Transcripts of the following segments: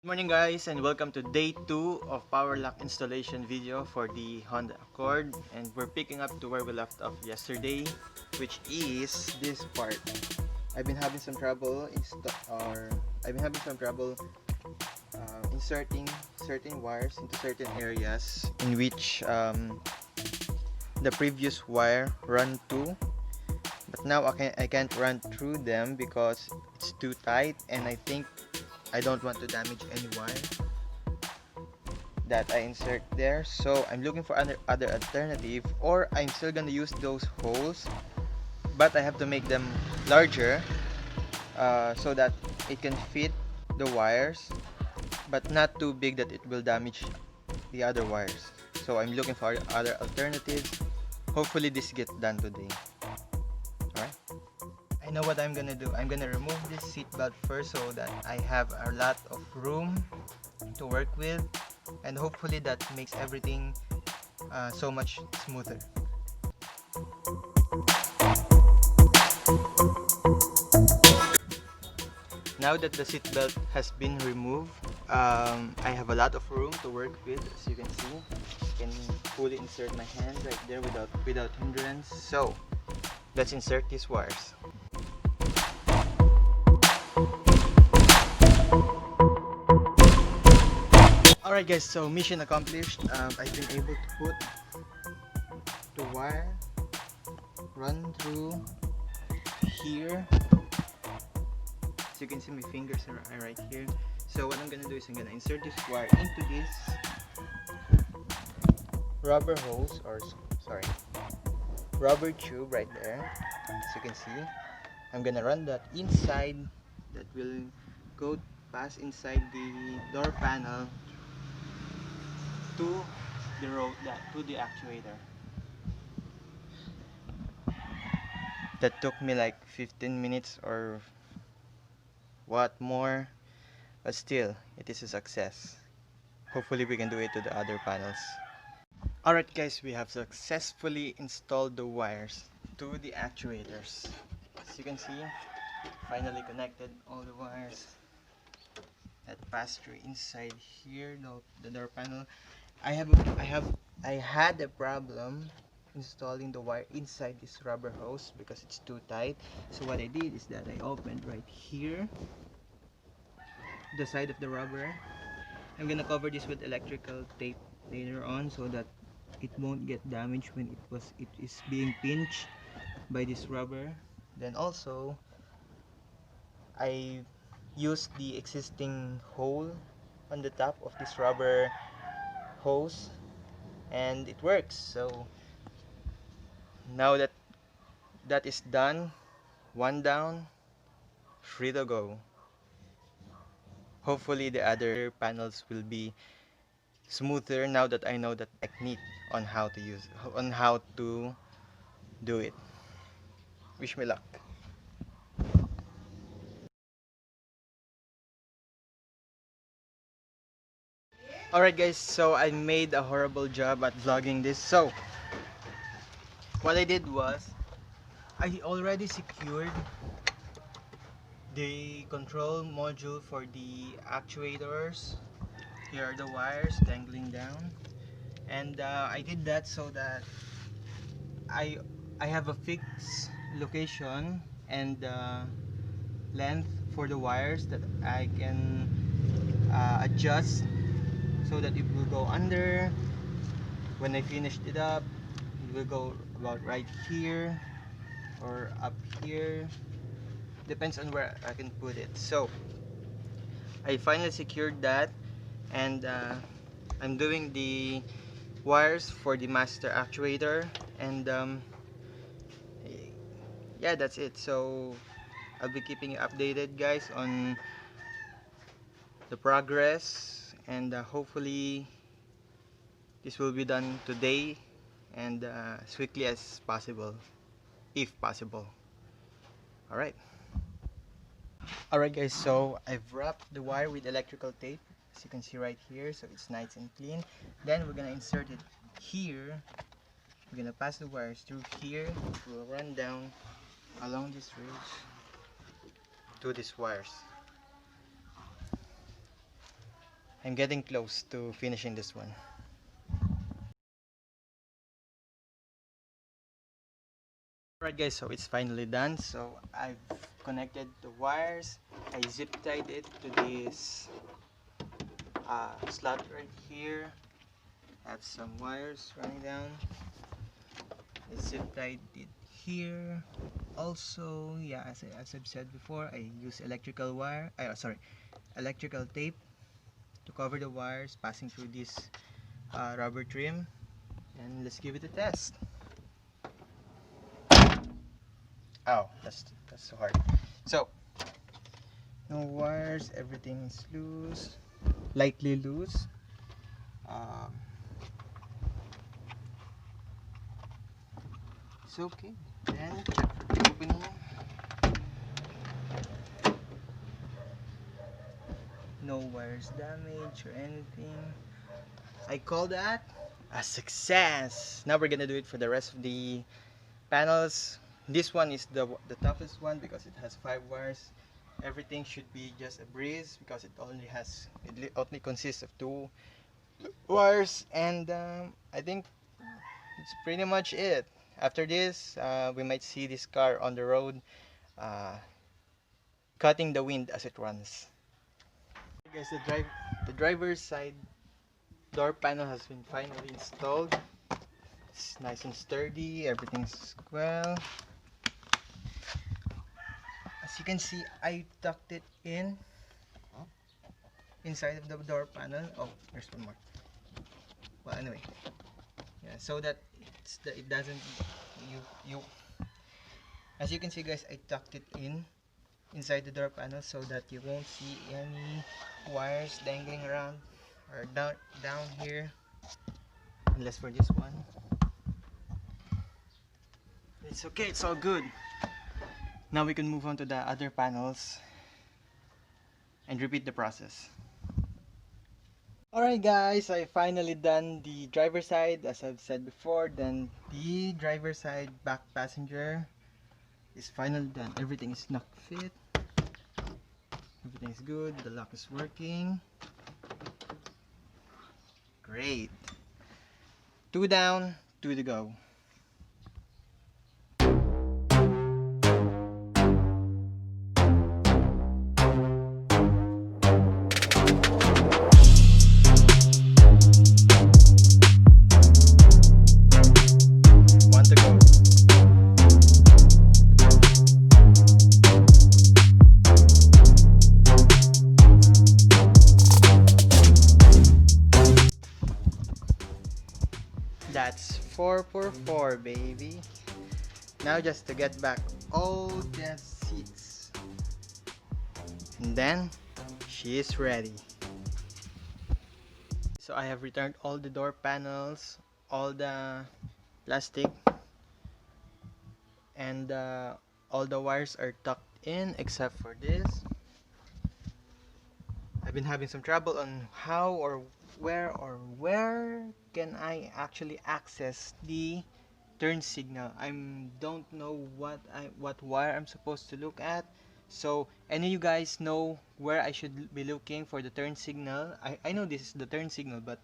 Good morning guys, and welcome to day 2 of Powerlock installation video for the Honda Accord, and we're picking up to where we left off yesterday, which is this part. I've been having some trouble inserting certain wires into certain areas in which the previous wire run to, but now I can't run through them because it's too tight, and I don't want to damage any wire that I insert there. So I'm looking for other alternative, or I'm still gonna use those holes, but I have to make them larger so that it can fit the wires, but not too big that it will damage the other wires. So I'm looking for other alternatives. Hopefully this gets done today. Alright, I know what I'm gonna do. I'm gonna remove this seat belt first so that I have a lot of room to work with, and hopefully that makes everything so much smoother. Now that the seat belt has been removed, I have a lot of room to work with. As you can see, I can fully insert my hand right there without hindrance. So let's insert these wires. Alright guys, so mission accomplished. I've been able to put the wire run through here. So you can see my fingers are right here. So what I'm gonna do is I'm gonna insert this wire into this rubber hose, or sorry, rubber tube right there. As you can see, I'm gonna run that inside. That will go pass inside the door panel to the actuator. That took me like 15 minutes or what more, but still it is a success. Hopefully we can do it to the other panels. Alright guys, we have successfully installed the wires to the actuators. As you can see, finally connected all the wires that pass through inside here, the door panel. I had a problem installing the wire inside this rubber hose because it's too tight. So what I did is that I opened right here the side of the rubber. I'm gonna cover this with electrical tape later on so that it won't get damaged when it is being pinched by this rubber. Then also I used the existing hole on the top of this rubber hose, and it works. So now that that is done, one down, free to go. Hopefully the other panels will be smoother now that I know the technique on how to do it. Wish me luck. Alright guys, so I made a horrible job at vlogging this. So what I did was I already secured the control module for the actuators. Here are the wires dangling down, and I did that so that I I have a fixed location and length for the wires that I can adjust so that it will go under. When I finished it up, it will go about right here or up here, depends on where I can put it. So I finally secured that, and I'm doing the wires for the master actuator, and yeah, that's it. So I'll be keeping you updated guys on the progress, and hopefully this will be done today and as quickly as possible, if possible. Alright. Alright guys, so I've wrapped the wire with electrical tape, as you can see right here, so it's nice and clean. Then we're gonna insert it here. We're gonna pass the wires through here. It will run down along this ridge to these wires. I'm getting close to finishing this one. Alright guys, so it's finally done. So I've connected the wires. I zip tied it to this slot right here. I have some wires running down. I zip tied it here. Also, yeah, as I've said before, I use electrical wire. Electrical tape to cover the wires passing through this rubber trim. And let's give it a test. Oh, that's so hard. So no wires, everything is loose, lightly loose. Um, it's okay. Then check for the opening. No wires damaged or anything. I call that a success. Now we're gonna do it for the rest of the panels. This one is the toughest one because it has 5 wires. Everything should be just a breeze because it only consists of 2 wires, and I think it's pretty much it. After this, we might see this car on the road, uh, cutting the wind as it runs. Guys, the driver's side door panel has been finally installed. It's nice and sturdy. Everything's well. As you can see, I tucked it inside of the door panel. Oh, there's one more. Well, anyway, yeah, so that it doesn't you. As you can see, guys, I tucked it inside the door panel so that you won't see any wires dangling around or down here, unless for this one. It's okay, it's all good. Now we can move on to the other panels and repeat the process. Alright guys, I finally done the driver side as I've said before. Then the driver side back passenger is finally done. Everything is lock fit. Everything is good. The lock is working. Great. 2 down, 2 to go. That's 4 for 4, baby. Now just to get back all the seats. And then she is ready. So I have returned all the door panels, all the plastic, and all the wires are tucked in except for this. I've been having some trouble on how or where can I actually access the turn signal. I don't know what wire I'm supposed to look at. So any of you guys know where I should be looking for the turn signal? I know this is the turn signal, but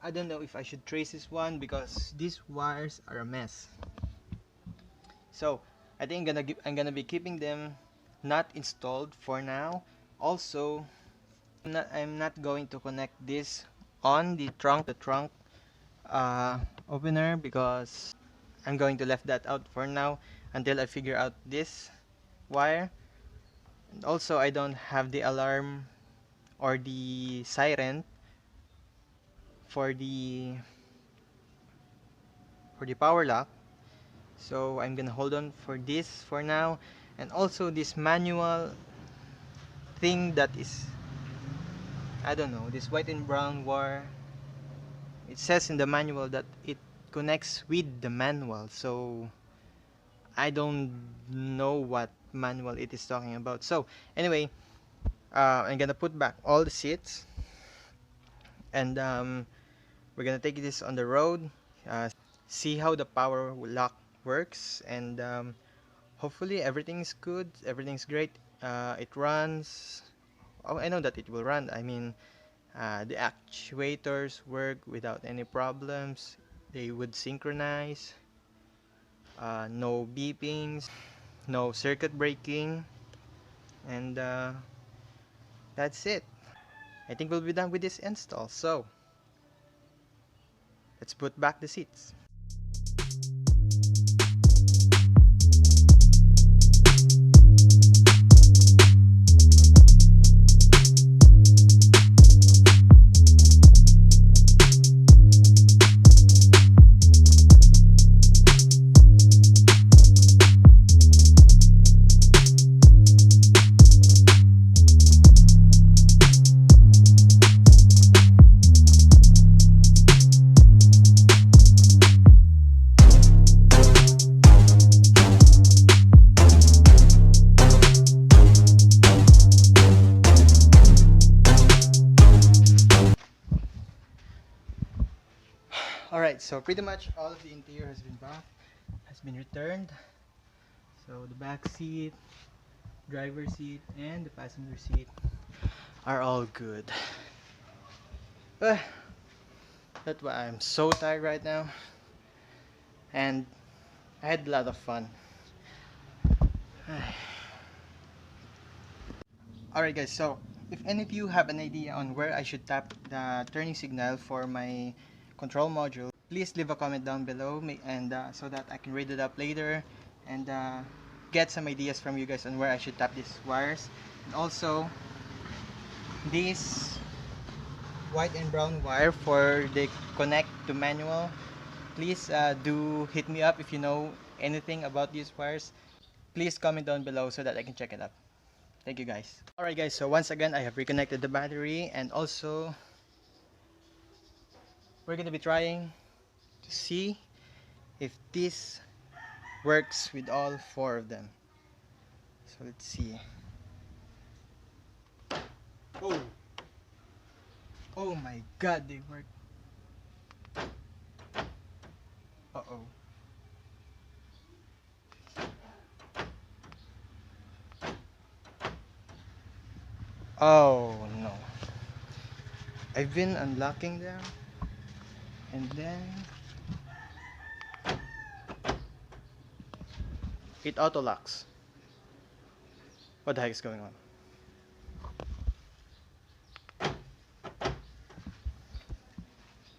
I don't know if I should trace this one because these wires are a mess. So I think I'm gonna be keeping them not installed for now. Also, I'm not going to connect this on the trunk opener because I'm going to left that out for now until I figure out this wire. And also, I don't have the alarm or the siren for the power lock, so I'm gonna hold on for this for now. And also this manual thing that is, I don't know, this white and brown wire, it says in the manual that it connects with the manual, so I don't know what manual it is talking about. So anyway, I'm gonna put back all the seats, and we're gonna take this on the road, see how the power lock works, and hopefully everything's good, everything's great. It runs oh, I know that it will run. I mean, the actuators work without any problems. They would synchronize. No beepings, no circuit breaking, and that's it. I think we'll be done with this install. So let's put back the seats. Alright, so pretty much all of the interior has been returned. So the back seat, driver seat, and the passenger seat are all good. But that's why I'm so tired right now. And I had a lot of fun. Alright guys, so if any of you have an idea on where I should tap the turning signal for my control module, please leave a comment down below and so that I can read it up later and get some ideas from you guys on where I should tap these wires. And also, this white and brown wire for the connect to manual, please do hit me up if you know anything about these wires. Please comment down below so that I can check it out. Thank you guys. Alright guys, so once again I have reconnected the battery, and also we're gonna be trying to see if this works with all four of them. So let's see. Oh, oh my god, they work. Uh-oh. Oh no. I've been unlocking them and then it auto locks. What the heck is going on?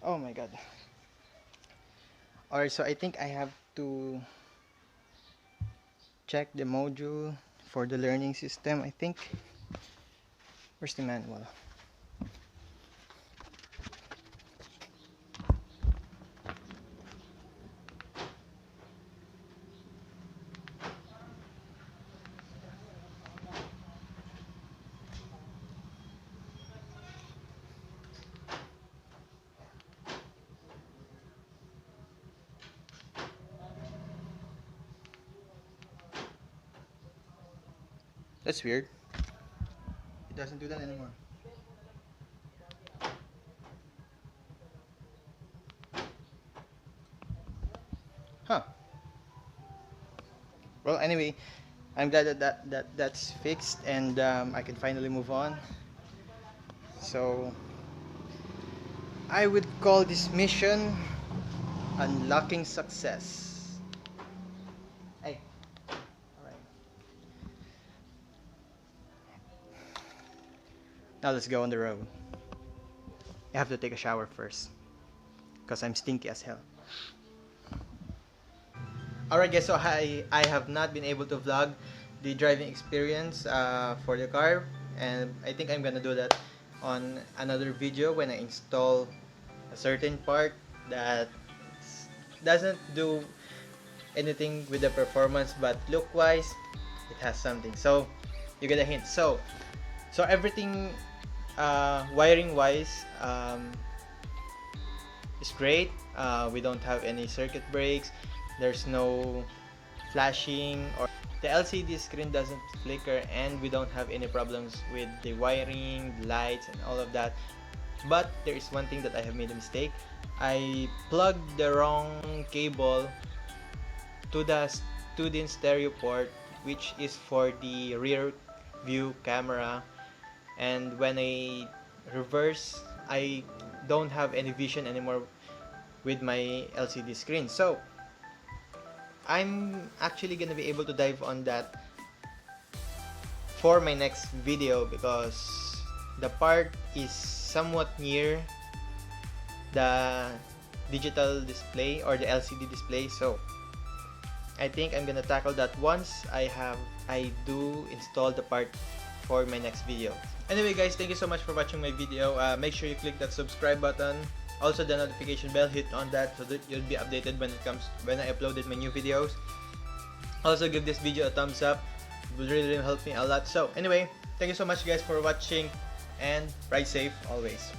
Oh my god. Alright, so I think I have to check the module for the learning system. I think. Where's the manual? That's weird. It doesn't do that anymore. Huh. Well, anyway, I'm glad that's fixed and I can finally move on. So I would call this mission unlocking success. Hey. Alright. Now let's go on the road. I have to take a shower first because I'm stinky as hell. Alright guys, so I have not been able to vlog the driving experience for the car, and I think I'm gonna do that on another video when I install a certain part that doesn't do anything with the performance, but look wise it has something. So you get a hint. So everything wiring wise is great. We don't have any circuit breaks. There's no flashing, or the LCD screen doesn't flicker, and we don't have any problems with the wiring, lights, and all of that. But there is one thing that I have made a mistake. I plugged the wrong cable to the stereo port, which is for the rear view camera, and when I reverse, I don't have any vision anymore with my LCD screen. So I'm actually gonna be able to dive on that for my next video, because the part is somewhat near the digital display or the LCD display. So I think I'm gonna tackle that once I do install the part for my next video. Anyway guys, thank you so much for watching my video. Make sure you click that subscribe button, also the notification bell, hit on that so that you'll be updated when I uploaded my new videos. Also give this video a thumbs up, it will really help me a lot. So anyway, thank you so much guys for watching, and ride safe always.